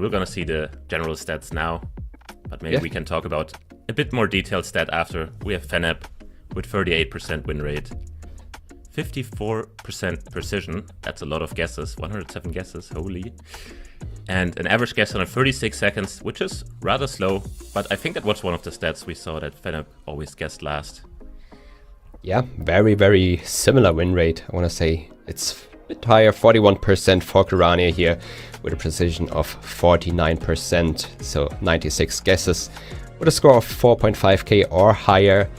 we're gonna see the general stats now, but maybe we can talk about a bit more detailed stat after. We have Feneb with 38% win rate, 54% precision. That's a lot of guesses, 107 guesses, holy. And an average guess on 36 seconds, which is rather slow, but I think that was one of the stats we saw that Feneb always guessed last. Yeah, very, very similar win rate. I want to say it's a bit higher, 41% for Kirania here, with a precision of 49%, so 96 guesses, with a score of 4.5k or higher.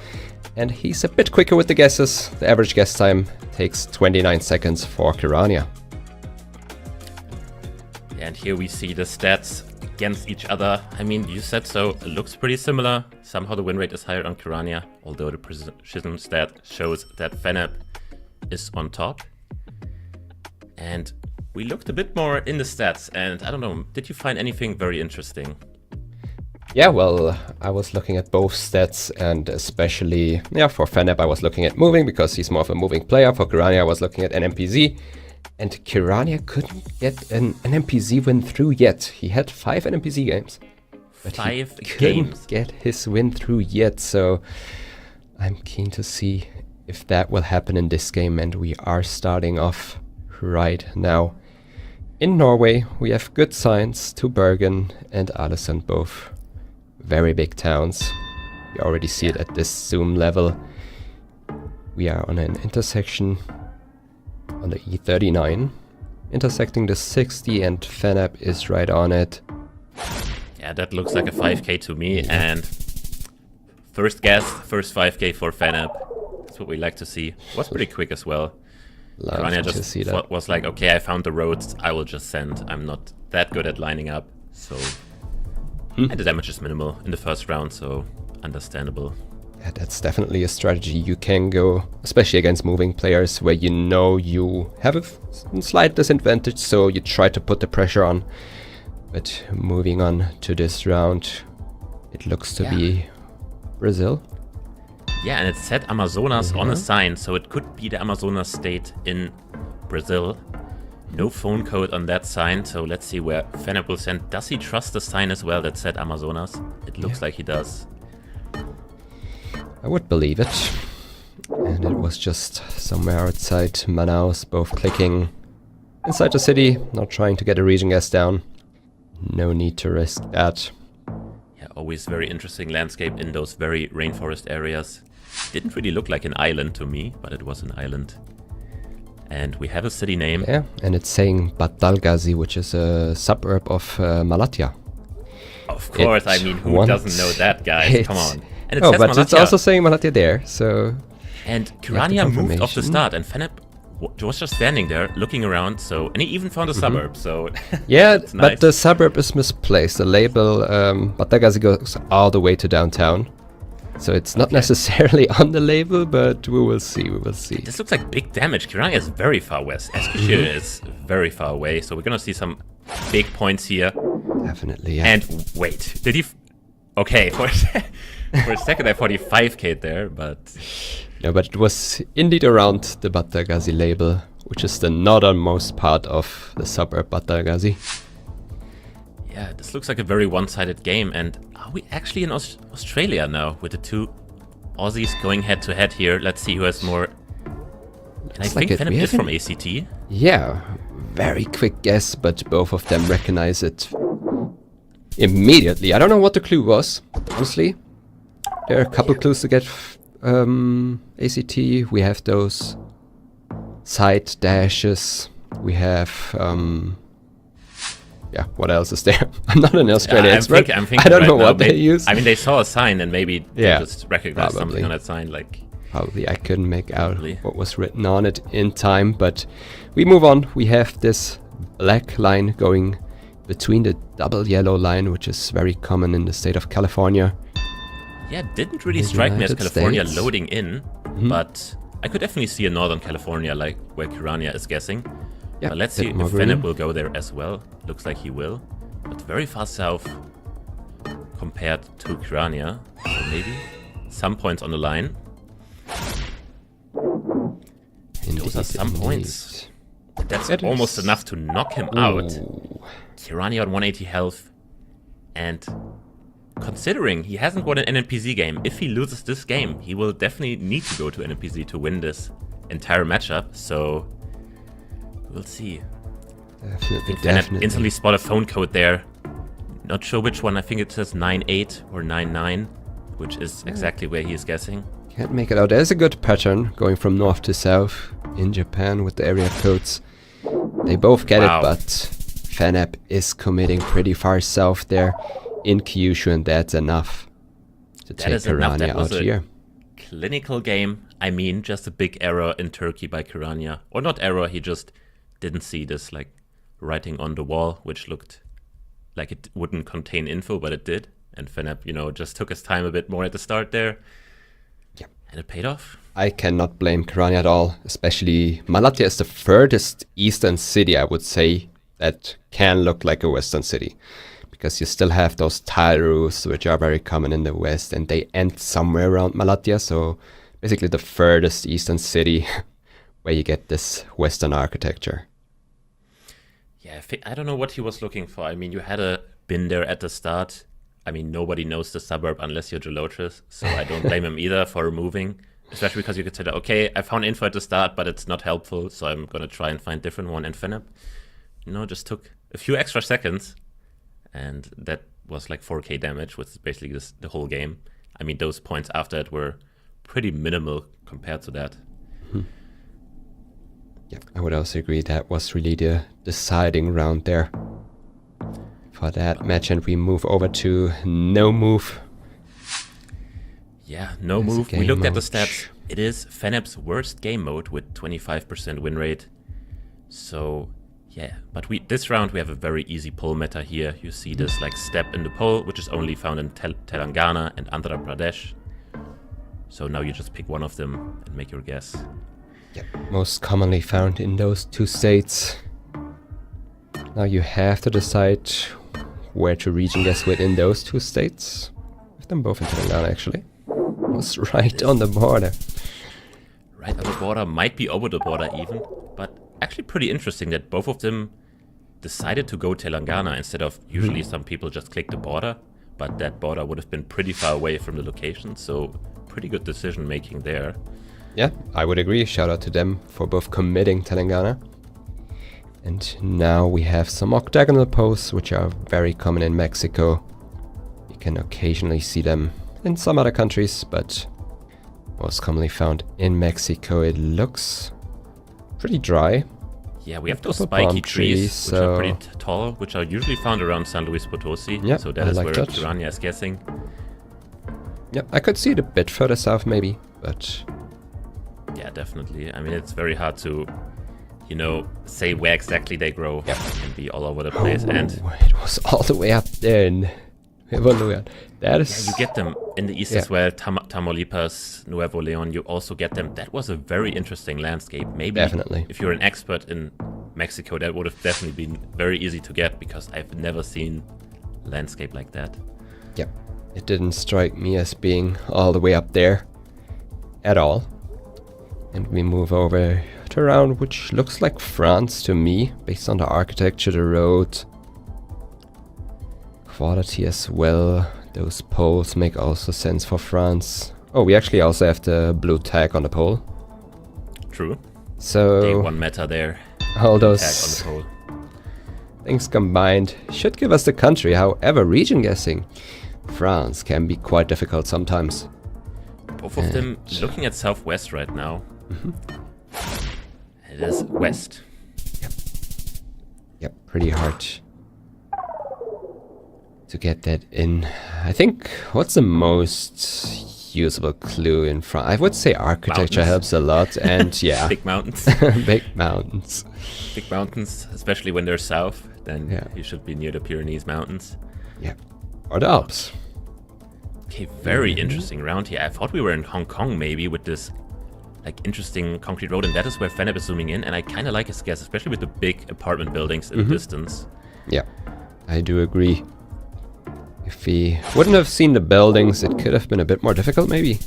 And he's a bit quicker with the guesses. The average guess time takes 29 seconds for Kirania. And here we see the stats against each other. I mean, you said so, it looks pretty similar. Somehow the win rate is higher on Kirania, although the precision stat shows that Feneb is on top. And we looked a bit more in the stats, and I don't know, did you find anything very interesting? Yeah, well, I was looking at both stats, and especially, for Feneb I was looking at moving, because he's more of a moving player. For Kirania I was looking at NMPZ. And Kirania couldn't get an NMPZ win through yet. He had 5 NMPZ games, but he couldn't get his win through yet. So I'm keen to see if that will happen in this game. And we are starting off right now. In Norway, we have good signs to Bergen and Alesund, both very big towns. You already see it at this zoom level. We are on an intersection on the E39, intersecting the 60, and Feneb is right on it. Yeah, that looks like a 5k to me, and first guess, first 5k for Feneb. That's what we like to see. Was pretty quick as well. Kirania just was like, okay, I found the roads, I will just send. I'm not that good at lining up, so... And the damage is minimal in the first round, so understandable. Yeah, that's definitely a strategy you can go, especially against moving players, where you know you have a slight disadvantage, so you try to put the pressure on. But moving on to this round, it looks to be Brazil. Yeah, and it said Amazonas on a sign, so it could be the Amazonas state in Brazil. No phone code on that sign, so let's see where Feneb will send. Does he trust the sign as well that said Amazonas? It looks like he does. I would believe it. And it was just somewhere outside Manaus, both clicking inside the city, not trying to get a region guess down. No need to risk that. Yeah, always very interesting landscape in those very rainforest areas. Didn't really look like an island to me, but it was an island. And we have a city name. Yeah, and it's saying Batalgazi, which is a suburb of Malatya. Of course, I mean, who doesn't know that, guys? Come on. And it says but Malatya. It's also saying Malatya there, so... And Kirania moved off the start, and Feneb was just standing there, looking around, so... And he even found a suburb, so... Yeah, nice. But the suburb is misplaced. The label, Batalgazi, goes all the way to downtown. So it's not necessarily on the label, but we will see, This looks like big damage. Kirania is very far west. Eskişehir is very far away, so we're gonna see some big points here. Definitely, yeah. And wait, did he... Okay, for a second I thought he 5k'd there, but... No, but it was indeed around the Batalgazi label, which is the northernmost part of the suburb Batalgazi. Yeah, this looks like a very one-sided game, and are we actually in Australia now, with the two Aussies going head-to-head here? Let's see who has more... And I think Feneb is from ACT. Yeah, very quick guess, but both of them recognize it immediately. I don't know what the clue was, honestly. There are a couple clues to get ACT. We have those side dashes. We have... yeah, what else is there? I'm not an Australian expert. I'm thinking I don't know what they use. I mean, they saw a sign and maybe they just recognized something on that sign. Probably I couldn't make out what was written on it in time, but we move on. We have this black line going between the double yellow line, which is very common in the state of California. Yeah, didn't really strike me as California loading in, but I could definitely see a northern California, like where Kirania is guessing. Yeah, but let's see if Feneb will go there as well. Looks like he will, but very far south compared to Kirania. So maybe some points on the line. Those are some points. That's almost enough to knock him out. Kirania on 180 health. And considering he hasn't won an NPZ game, if he loses this game, he will definitely need to go to NPZ to win this entire matchup. So we'll see. Definitely, Feneb instantly spot a phone code there. Not sure which one. I think it says 98 or 99, which is exactly where he is guessing. Can't make it out. There's a good pattern going from north to south in Japan with the area codes. They both get it, but Feneb is committing pretty far south there in Kyushu, and that's enough to take Kirania out here. Clinical game. I mean, just a big error in Turkey by Kirania. Or not error, he just didn't see this like writing on the wall, which looked like it wouldn't contain info, but it did. And Feneb, you know, just took his time a bit more at the start there. Yeah. And it paid off. I cannot blame Kirania at all, especially Malatya is the furthest eastern city, I would say, that can look like a western city. Because you still have those tile roofs, which are very common in the west, and they end somewhere around Malatya, so basically the furthest eastern city where you get this western architecture. Yeah, I don't know what he was looking for. I mean, you had been there at the start. I mean, nobody knows the suburb unless you're Gelotris, so I don't blame him either for moving. Especially because you could say, okay, I found info at the start, but it's not helpful, so I'm going to try and find a different one. And Feneb, you know, just took a few extra seconds, and that was like 4k damage, which is basically the whole game. I mean, those points after it were pretty minimal compared to that. Yeah, I would also agree that was really the deciding round there for that match, and we move over to no move. Yeah, no move. We looked at the stats. It is Feneb's worst game mode with 25% win rate. So yeah, but this round we have a very easy poll meta here. You see this like step in the poll, which is only found in Telangana and Andhra Pradesh. So now you just pick one of them and make your guess. Yep, most commonly found in those two states. Now you have to decide where to region guess within those two states. With them both in Telangana, actually. Was right on the border. Right on the border, might be over the border even, but actually pretty interesting that both of them decided to go Telangana instead of usually some people just click the border, but that border would have been pretty far away from the location, so pretty good decision making there. Yeah, I would agree. Shout out to them for both committing Telangana. And now we have some octagonal posts, which are very common in Mexico. You can occasionally see them in some other countries, but most commonly found in Mexico. It looks pretty dry. Yeah, we have those spiky trees, which are pretty tall, which are usually found around San Luis Potosi. Yeah, so that is where Kirania is guessing. Yeah, I could see it a bit further south maybe, but... Yeah, definitely. I mean, it's very hard to, you know, say where exactly they grow. Yep. It can be all over the place. And it was all the way up there in Evolution. That is... Yeah, you get them in the east as well. Tamaulipas, Nuevo Leon, you also get them. That was a very interesting landscape. Maybe if you're an expert in Mexico, that would have definitely been very easy to get, because I've never seen a landscape like that. Yep. It didn't strike me as being all the way up there at all. And we move over to a round which looks like France to me, based on the architecture, the road, quality as well. Those poles make also sense for France. Oh, we actually also have the blue tag on the pole. True. So day one meta there. All those tag on the pole. Things combined should give us the country. However, region guessing France can be quite difficult sometimes. Both of them looking at southwest right now. It is west. Yep, pretty hard to get that in. I think, what's the most usable clue in France? I would say architecture helps a lot, and yeah. Big mountains. Big mountains. Big mountains, especially when they're south, then you should be near the Pyrenees Mountains. Yeah, or the Alps. Okay, very interesting round here. I thought we were in Hong Kong maybe with this like interesting concrete road, and that is where Feneb is zooming in, and I kind of like his guess, especially with the big apartment buildings in the distance. Yeah, I do agree. If he wouldn't have seen the buildings, it could have been a bit more difficult maybe.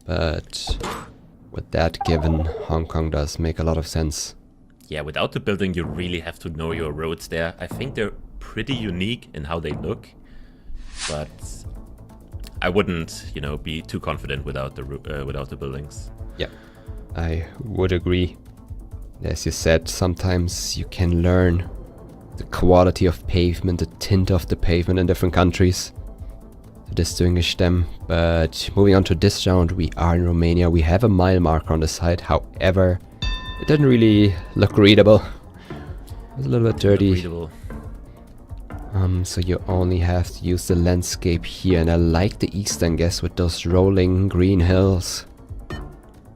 But with that given, Hong Kong does make a lot of sense. Yeah, without the building, you really have to know your roads there. I think they're pretty unique in how they look, but I wouldn't, you know, be too confident without the buildings. Yeah, I would agree. As you said, sometimes you can learn the quality of pavement, the tint of the pavement in different countries to distinguish them. But moving on to this round, we are in Romania. We have a mile marker on the side. However, it didn't really look readable. It was a little bit dirty. So you only have to use the landscape here. And I like the eastern guess with those rolling green hills.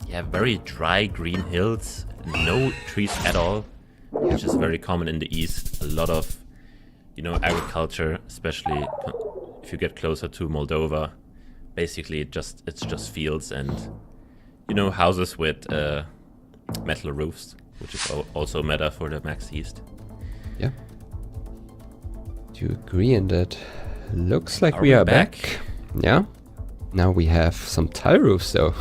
Yeah, very dry green hills. No trees at all, which is very common in the east. A lot of, you know, agriculture, especially if you get closer to Moldova. Basically, it's just fields and, you know, houses with metal roofs, which is also meta for the Max East. Yeah. Do you agree in that? Looks like we are back. Yeah. Now we have some tile roofs though.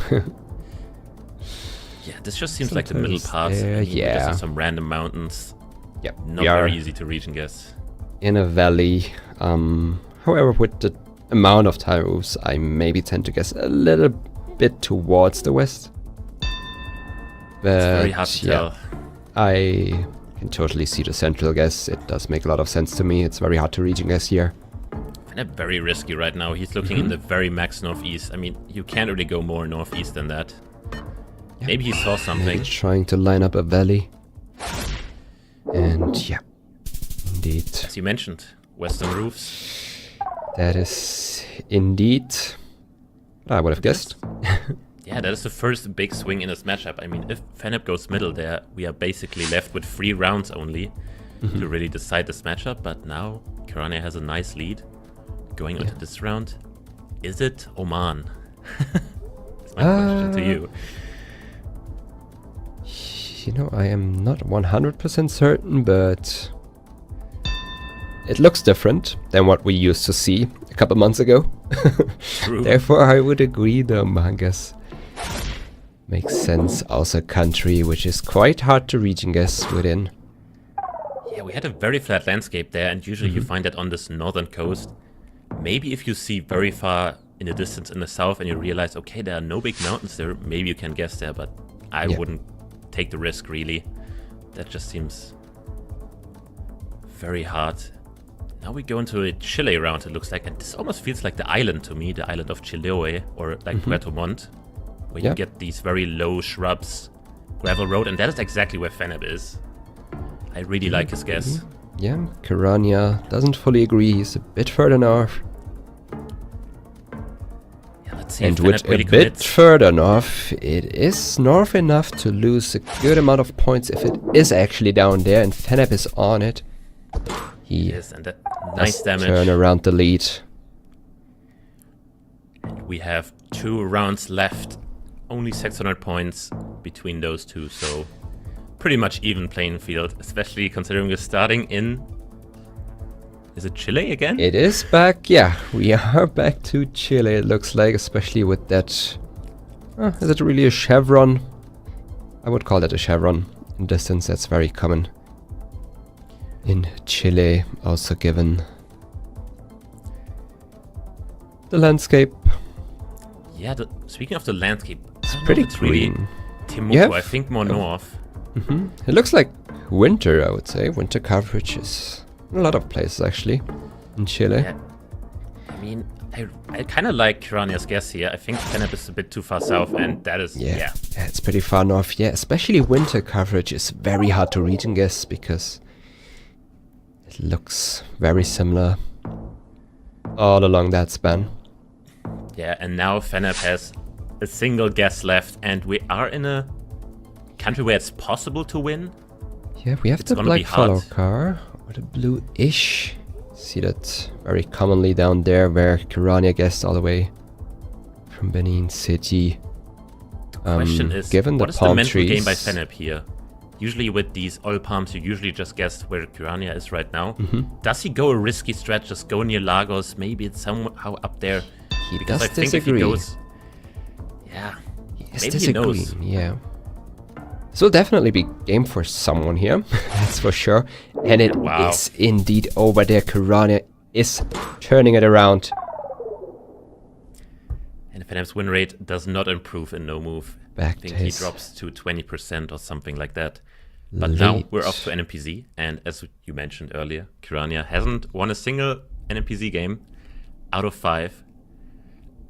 Yeah, this just seems like the middle part. Yeah. Some random mountains. Yeah. Not very easy to reach and guess. In a valley. However, with the amount of tile roofs, I maybe tend to guess a little bit towards the west. But it's very hard to tell. I can totally see the central guess. It does make a lot of sense to me. It's very hard to reach and guess here. Feneb very risky right now. He's looking in the very max northeast. I mean, you can't really go more northeast than that. Yeah. Maybe he saw something. Maybe trying to line up a valley. And yeah, indeed. As you mentioned, western roofs. That is indeed what I would have guessed. Yeah, that is the first big swing in this matchup. I mean, if Feneb goes middle there, we are basically left with 3 rounds only to really decide this matchup. But now Kirania has a nice lead going into this round. Is it Oman? That's my question to you. You know, I am not 100% certain, but it looks different than what we used to see a couple months ago. True. Therefore, I would agree the Mangas makes sense. Also a country which is quite hard to reach and guess within. Yeah, we had a very flat landscape there, and usually you find that on this northern coast. Maybe if you see very far in the distance in the south and you realize, okay, there are no big mountains there, maybe you can guess there, but I wouldn't take the risk, really. That just seems very hard. Now we go into a Chile round, it looks like, and this almost feels like the island to me, the island of Chiloé, or like Puerto Montt, where you get these very low shrubs, gravel road, and that is exactly where Feneb is. I really like his guess. Yeah, Kirania doesn't fully agree, he's a bit further north. Yeah, let's see and if with really a commits. bit further north, it is north enough to lose a good amount of points if it is actually down there, and Feneb is on it. He and that nice damage. Turn around the lead. And we have 2 rounds left. Only 600 points between those two, so pretty much even playing field, especially considering we're starting in... Is it Chile again? It is back, yeah. We are back to Chile, it looks like, especially with that... is it really a chevron? I would call that a chevron. In distance, that's very common in Chile, also given the landscape. Yeah, speaking of the landscape, it's pretty green. Really Temuco, I think more north. It looks like winter, I would say. Winter coverage is in a lot of places, actually, in Chile. Yeah. I mean, I kind of like Kirania's guess here. I think Feneb is a bit too far south, and that is, yeah, it's pretty far north. Yeah, especially winter coverage is very hard to read and guess, because it looks very similar all along that span. Yeah, and now Feneb has a single guess left, and we are in a country where it's possible to win. Yeah, we have the black follow car, or the blue-ish. See that very commonly down there, where Kirania guessed all the way from Benin City. The question is, given what the is palm the mental trees, game by Feneb here? Usually with these oil palms, you usually just guess where Kirania is right now. Does he go a risky stretch, just go near Lagos? Maybe it's somehow up there. He because does I think disagree. If he goes, yeah, he is maybe he knows. Yeah. This will definitely be game for someone here, that's for sure. And it is indeed over there. Kirania is turning it around. And Feneb's win rate does not improve in no move. I think he drops to 20% or something like that. But now we're off to NMPZ, and as you mentioned earlier, Kirania hasn't won a single NMPZ game out of 5.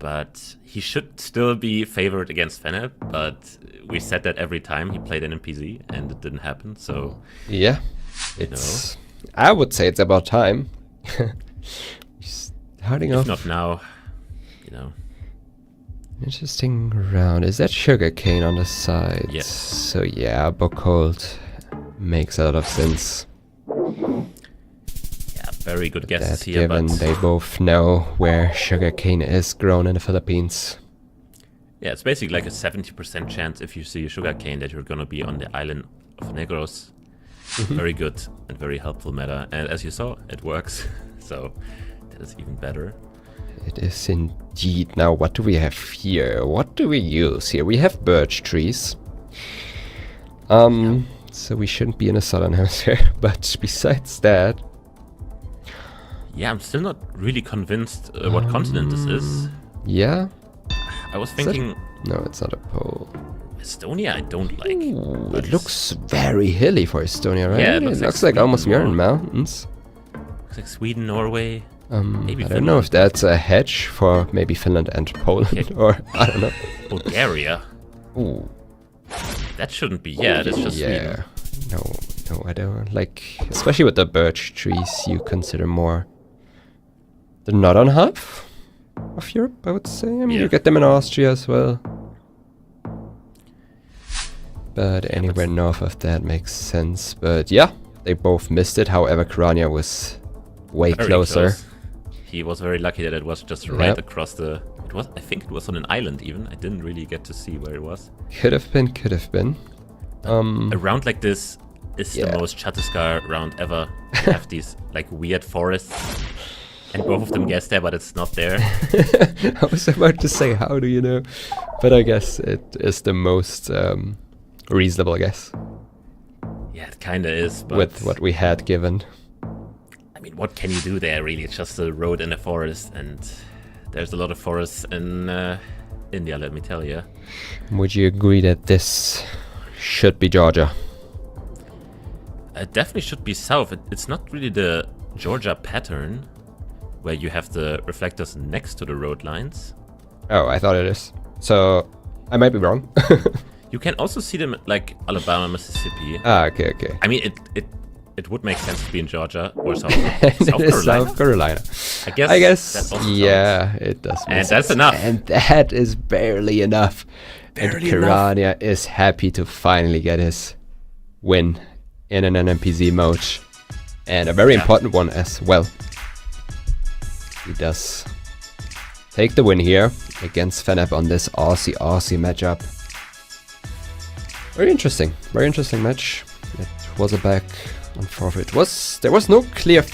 But he should still be favored against Feneb, but we said that every time he played NMPZ, and it didn't happen, so... Yeah, it's... I would say it's about time. Starting off... If not now, you know... Interesting round. Is that sugarcane on the side? Yes. So yeah, Bockhold makes a lot of sense. Yeah, very good guesses that here, given but... they both know where sugarcane is grown in the Philippines. Yeah, it's basically like a 70% chance if you see a sugarcane that you're gonna be on the island of Negros. Very good and very helpful meta, and as you saw, it works. So that is even better. It is indeed. Now, what do we have here? What do we use here? We have birch trees. So we shouldn't be in a southern hemisphere. But besides that... Yeah, I'm still not really convinced what continent this is. Yeah? I was thinking... No, it's not a pole. Estonia, I don't like. Ooh, it looks very hilly for Estonia, right? Yeah, it looks like almost Murin Mountains. Looks like Sweden, Norway. Maybe I don't know if that's a hedge for maybe Finland and Poland, or I don't know. Bulgaria. Ooh. That shouldn't be. Yeah, that's just Sweden. No, I don't like. Especially with the birch trees, you consider more the northern half of Europe, I would say. I mean, you get them in Austria as well. But anywhere north of that makes sense. But yeah, they both missed it. However, Kirania was way closer. Close. He was very lucky that it was just right across the... It was, I think it was on an island even. I didn't really get to see where it was. Could have been. A round like this is the most Chhattisgarh round ever. You have these like weird forests, and both of them guessed there, but it's not there. I was about to say, how do you know? But I guess it is the most reasonable guess. Yeah, it kind of is. But with what we had given. I mean, what can you do there, really? It's just a road in a forest, and there's a lot of forests in India, let me tell you. Would you agree that this should be Georgia? It definitely should be south. It's not really the Georgia pattern, where you have the reflectors next to the road lines. Oh, I thought it is. So, I might be wrong. You can also see them like Alabama, Mississippi. Ah, okay. I mean, it would make sense to be in Georgia or South Carolina. South Carolina. I guess yeah, it does. And that's enough. And that is barely enough. And Kirania is happy to finally get his win in an NMPZ mode. And a very important one as well. He does take the win here against Feneb on this Aussie matchup. Very interesting match. It was a back and forth. There was no clear favorite.